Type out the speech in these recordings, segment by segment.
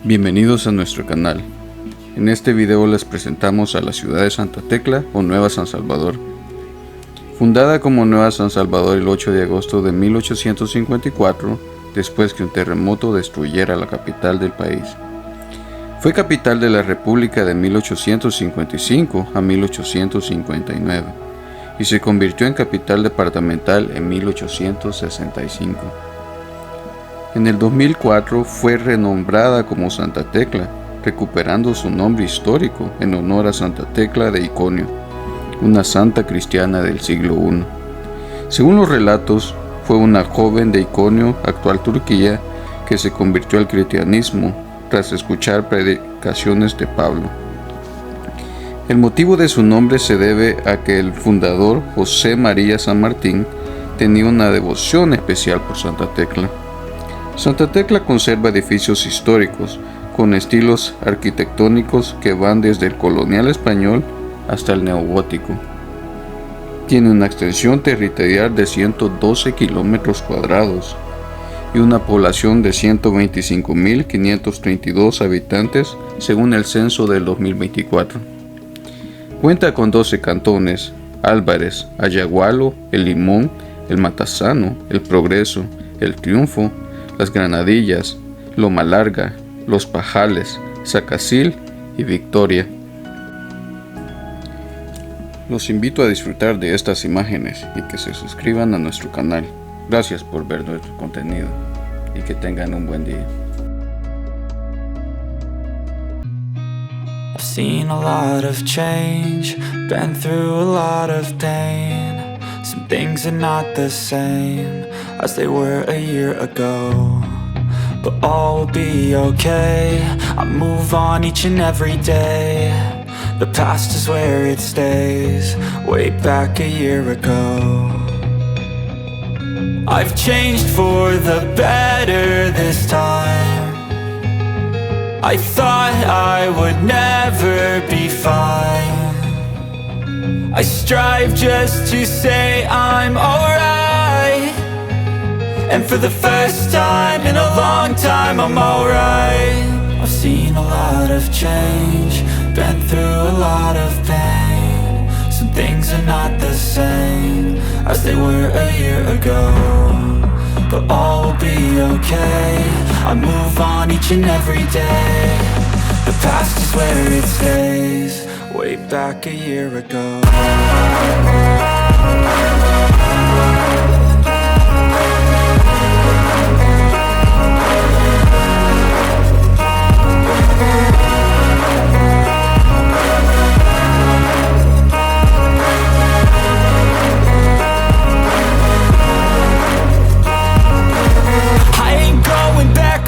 Bienvenidos a nuestro canal. En este video les presentamos a la ciudad de Santa Tecla o Nueva San Salvador. Fundada como Nueva San Salvador el 8 de agosto de 1854, después que un terremoto destruyera la capital del país. Fue capital de la República de 1855 a 1859 y se convirtió en capital departamental en 1865. En el 2004 fue renombrada como Santa Tecla, recuperando su nombre histórico en honor a Santa Tecla de Iconio, una santa cristiana del siglo I. Según los relatos, fue una joven de Iconio, actual Turquía, que se convirtió al cristianismo tras escuchar predicaciones de Pablo. El motivo de su nombre se debe a que el fundador, José María San Martín, tenía una devoción especial por Santa Tecla. Santa Tecla conserva edificios históricos con estilos arquitectónicos que van desde el colonial español hasta el neogótico. Tiene una extensión territorial de 112 kilómetros cuadrados y una población de 125.532 habitantes según el censo del 2024. Cuenta con 12 cantones: Álvarez, Ayagualo, El Limón, El Matasano, El Progreso, El Triunfo, Las Granadillas, Loma Larga, Los Pajales, Zacacil y Victoria. Los invito a disfrutar de estas imágenes y que se suscriban a nuestro canal. Gracias por ver nuestro contenido y que tengan un buen día. I've seen a lot of change, been through a lot of pain. Some things are not the same as they were a year ago, but all will be okay. I move on each and every day. The past is where it stays, way back a year ago. I've changed for the better this time. I thought I would never be fine. I strive just to say I'm alright, and for the first time in a long time I'm alright. I've seen a lot of change, been through a lot of pain. Some things are not the same as they were a year ago, but all will be okay. I move on each and every day. The past is where it stays, way back a year ago.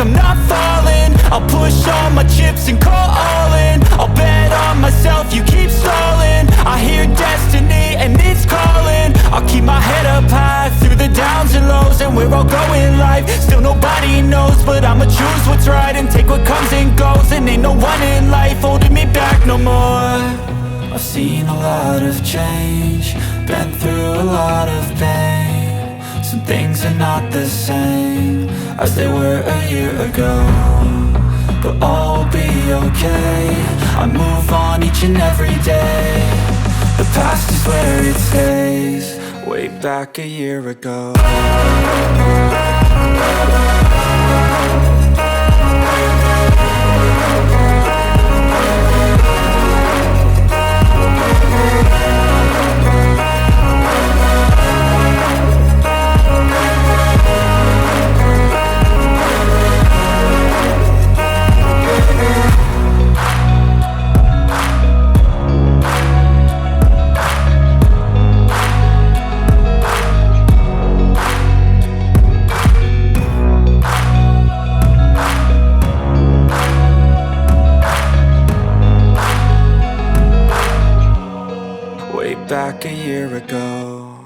I'm not falling, I'll push all my chips and call all in. I'll bet on myself, you keep stalling. I hear destiny and it's calling. I'll keep my head up high through the downs and lows, and we're all going life. Still nobody knows, but I'ma choose what's right and take what comes and goes. And ain't no one in life holding me back no more. I've seen a lot of change, been through a lot of pain. Some things are not the same as they were a year ago, but all will be okay. I move on each and every day. The past is where it stays, way back a year ago. Back a year ago.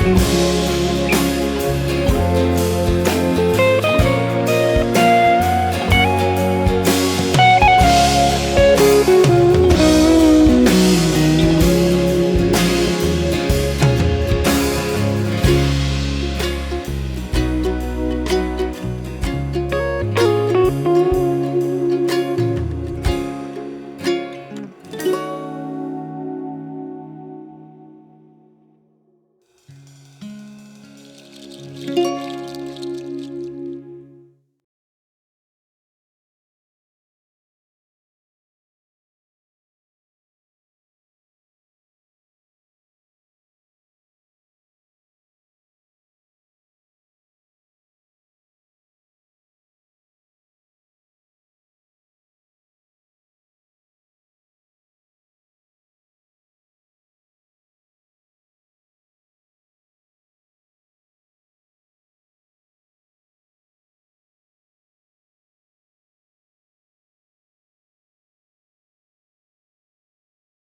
Tecla.